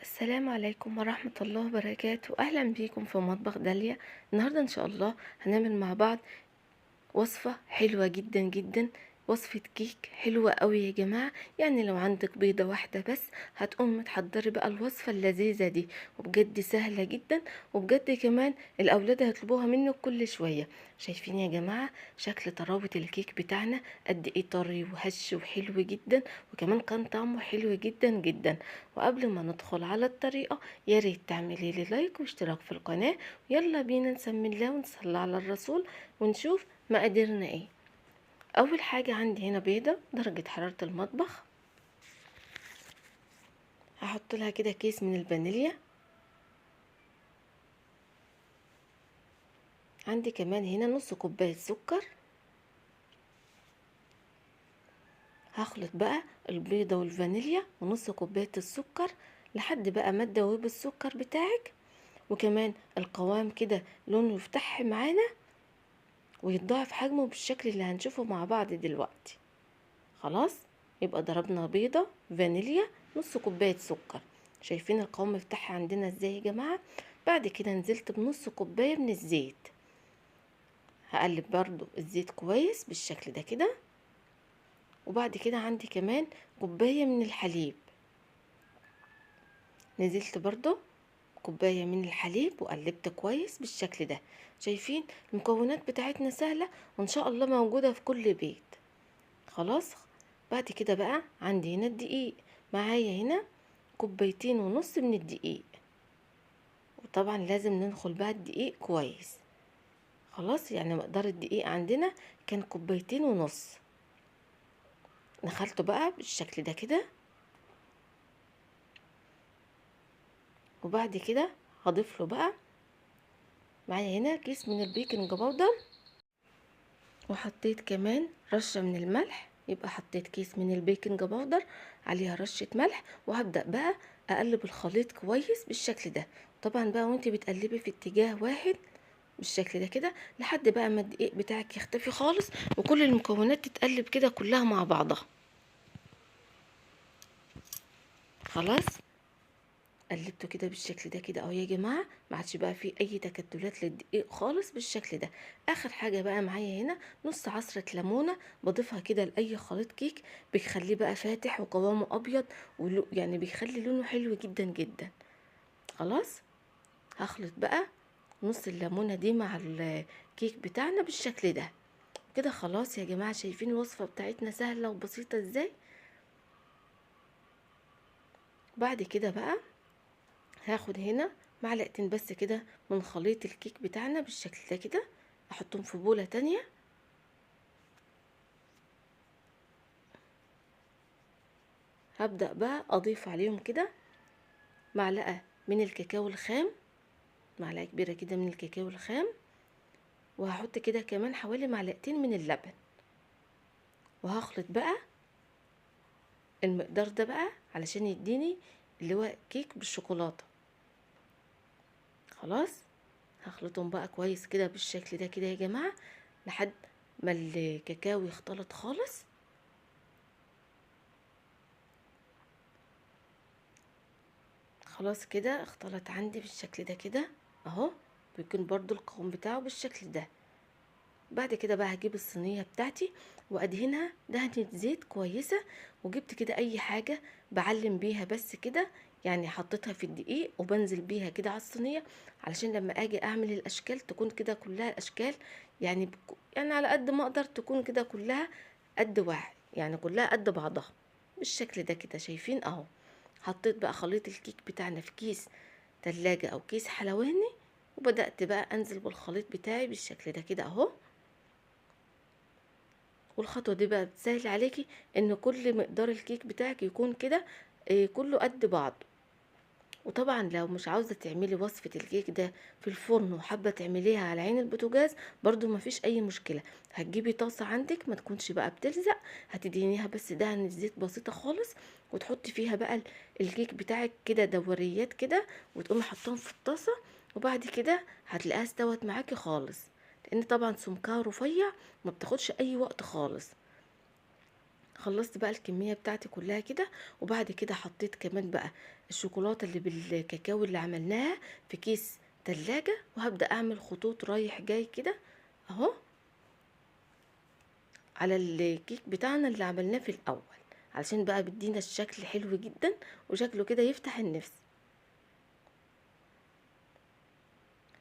السلام عليكم ورحمة الله وبركاته. أهلا بيكم في مطبخ داليا. النهاردة إن شاء الله هنعمل مع بعض وصفة حلوة جدا جدا، وصفة كيك حلوة قوي يا جماعة. يعني لو عندك بيضة واحدة بس هتقوم تحضري بقى الوصفة اللذيذة دي، وبجد سهلة جدا، وبجد كمان الأولاد هيطلبوها منك كل شوية. شايفين يا جماعة شكل طراوة الكيك بتاعنا قد ايه طري وهش وحلو جدا، وكمان كان طعمه حلو جدا جدا. وقبل ما ندخل على الطريقة يا ريت تعملي لي لايك واشتراك في القناة. يلا بينا نسمي الله ونصلي على الرسول ونشوف مقاديرنا ايه. اول حاجة عندي هنا بيضة درجة حرارة المطبخ، هحط لها كده كيس من الفانيليا. عندي كمان هنا نص كوباية سكر. هخلط بقى البيضة والفانيليا ونص كوباية السكر لحد بقى ما تدوب السكر بتاعك، وكمان القوام كده لونه يفتح معانا ويتضاعف حجمه بالشكل اللي هنشوفه مع بعض دلوقتي. خلاص، يبقى ضربنا بيضة فانيليا نص كوباية سكر. شايفين القوام مفتح عندنا ازاي يا جماعة؟ بعد كده نزلت بنص كوباية من الزيت. هقلب برضو الزيت كويس بالشكل ده كده. وبعد كده عندي كمان كوباية من الحليب. نزلت برضو كوباية من الحليب وقلبت كويس بالشكل ده. شايفين المكونات بتاعتنا سهلة وان شاء الله موجودة في كل بيت. خلاص، بعد كده بقى عندي هنا الدقيق. معايا هنا كوبايتين ونص من الدقيق، وطبعا لازم ننخل بقى الدقيق كويس. خلاص، يعني مقدار الدقيق عندنا كان كوبايتين ونص. نخلته بقى بالشكل ده كده. وبعد كده هضيف له بقى معايا هنا كيس من البيكنج باودر، وحطيت كمان رشة من الملح. يبقى حطيت كيس من البيكنج باودر عليها رشة ملح، وهبدأ بقى اقلب الخليط كويس بالشكل ده. طبعا بقى وانت بتقلبي في اتجاه واحد بالشكل ده كده لحد بقى ما الدقيق بتاعك يختفي خالص وكل المكونات تتقلب كده كلها مع بعضها. خلاص، قلبته كده بالشكل ده كده اهو يا جماعه، ما عادش بقى فيه اي تكتلات للدقيق خالص بالشكل ده. اخر حاجه بقى معايا هنا نص عصره ليمونه بضيفها كده لاي خليط كيك، بيخليه بقى فاتح وقوامه ابيض، يعني بيخلي لونه حلو جدا جدا. خلاص، هخلط بقى نص الليمونه دي مع الكيك بتاعنا بالشكل ده كده. خلاص يا جماعه، شايفين الوصفه بتاعتنا سهله وبسيطه ازاي؟ بعد كده بقى هاخد هنا معلقتين بس كده من خليط الكيك بتاعنا بالشكل ده كده، احطهم في بولة تانية. هبدأ بقى اضيف عليهم كده معلقة من الكاكاو الخام، معلقة كبيرة كده من الكاكاو الخام، وهحط كده كمان حوالي معلقتين من اللبن. وهخلط بقى المقدار ده بقى علشان يديني اللي هو كيك بالشوكولاتة. خلاص، هخلطهم بقى كويس كده بالشكل ده كده يا جماعة لحد ما الكاكاو يختلط خالص. خلاص كده اختلط عندي بالشكل ده كده اهو، بيكون برضو القوام بتاعه بالشكل ده. بعد كده بقى هجيب الصينية بتاعتي وادهنها دهنة زيت كويسة، وجبت كده اي حاجة بعلم بيها بس كده، يعني حطيتها في الدقيق وبنزل بيها كده على الصينية علشان لما اجي اعمل الاشكال تكون كده كلها الاشكال، يعني يعني على قد ما اقدر تكون كده كلها قد واحد، يعني كلها قد بعضها بالشكل ده كده. شايفين اهو؟ حطيت بقى خليط الكيك بتاعنا في كيس تلاجة او كيس حلواني، وبدأت بقى انزل بالخليط بتاعي بالشكل ده كده اهو. والخطوة دي بقى بتسهل عليكي ان كل مقدار الكيك بتاعك يكون كده كله قد بعض. وطبعا لو مش عاوزة تعملي وصفة الكيك ده في الفرن وحابة تعمليها على عين البوتاجاز برضو مفيش اي مشكلة. هتجيبي طاسة عندك ما تكونش بقى بتلزق، هتدهنيها بس دهنة زيت بسيطة خالص، وتحطي فيها بقى الكيك بتاعك كده دوريات كده، وتقومي حطاهم في الطاسة. وبعد كده هتلاقيها استوت معاكي خالص، لان طبعا سمكها رفيع ما بتاخدش اي وقت خالص. خلصت بقى الكمية بتاعتي كلها كده، وبعد كده حطيت كمان بقى الشوكولاتة اللي بالكاكاو اللي عملناها في كيس تلاجة، وهبدأ اعمل خطوط رايح جاي كده اهو على الكيك بتاعنا اللي عملناه في الاول، علشان بقى بيدينا الشكل حلو جدا وشكله كده يفتح النفس.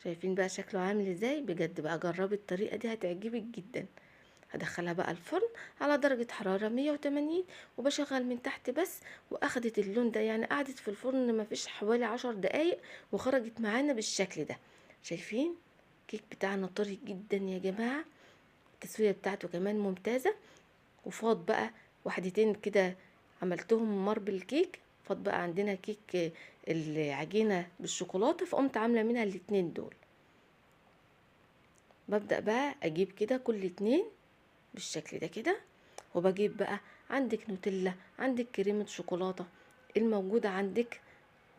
شايفين بقى شكله عامل ازاي؟ بجد بقى جربي الطريقة دي هتعجبك جدا. هدخلها بقى الفرن على درجة حرارة 180، وبشغل من تحت بس. واخدت اللون ده، يعني قعدت في الفرن ما فيش حوالي 10 دقايق، وخرجت معانا بالشكل ده. شايفين الكيك بتاعنا طري جدا يا جماعة، التسوية بتاعته كمان ممتازة. وفاض بقى واحدتين كده عملتهم ماربل كيك، فاض بقى عندنا كيك العجينة بالشوكولاتة، فقمت عاملة منها الاتنين دول. ببدأ بقى اجيب كده كل اتنين بالشكل ده كده، وبجيب بقى عندك نوتيلا، عندك كريمة شوكولاتة الموجودة عندك،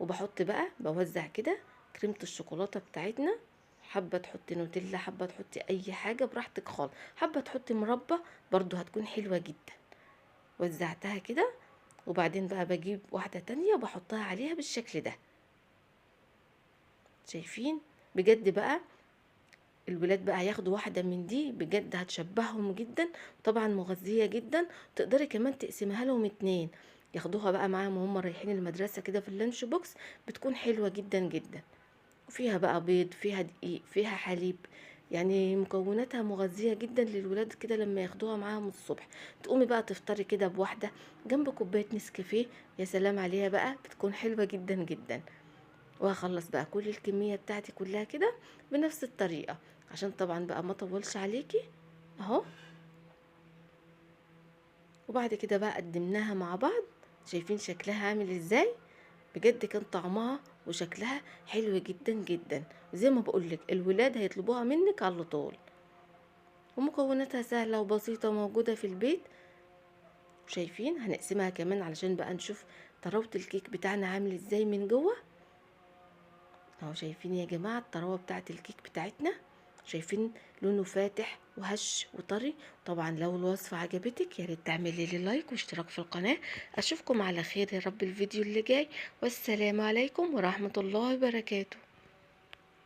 وبحط بقى بوزع كده كريمة الشوكولاتة بتاعتنا. حابة تحطي نوتيلا، حابة تحطي اي حاجة براحتك خالص، حابة تحطي مربى برضو هتكون حلوة جدا. وزعتها كده، وبعدين بقى بجيب واحدة تانية وبحطها عليها بالشكل ده. شايفين؟ بجد بقى الولاد بقى هياخدوا واحدة من دي بجد هتشبههم جدا، طبعا مغذية جدا. تقدري كمان تقسمها لهم اتنين ياخدوها بقى معاهم وهم رايحين المدرسة كده في اللانش بوكس، بتكون حلوة جدا جدا. وفيها بقى بيض، فيها دقيق، فيها حليب، يعني مكوناتها مغذية جدا للولاد كده لما ياخدوها معاهم الصبح. تقومي بقى تفطري كده بواحدة جنب كوباية نسكافيه، يا سلام عليها بقى، بتكون حلوة جدا جدا. وهخلص بقى كل الكمية بتاعتي كلها كده بنفس الطريقة، عشان طبعا بقى ما اطولش عليكي اهو. وبعد كده بقى قدمناها مع بعض، شايفين شكلها عامل ازاي؟ بجد كان طعمها وشكلها حلو جدا جدا. زي ما بقولك الولاد هيطلبوها منك على طول، ومكوناتها سهلة وبسيطة موجودة في البيت. شايفين؟ هنقسمها كمان علشان بقى نشوف طراوة الكيك بتاعنا عامل ازاي من جوه اهو. شايفين يا جماعة الطراوة بتاعت الكيك بتاعتنا؟ شايفين لونه فاتح وهش وطري؟ طبعا لو الوصفة عجبتك يا ريت تعملي لي لايك واشتراك في القناة. اشوفكم على خير يا رب الفيديو اللي جاي، والسلام عليكم ورحمة الله وبركاته.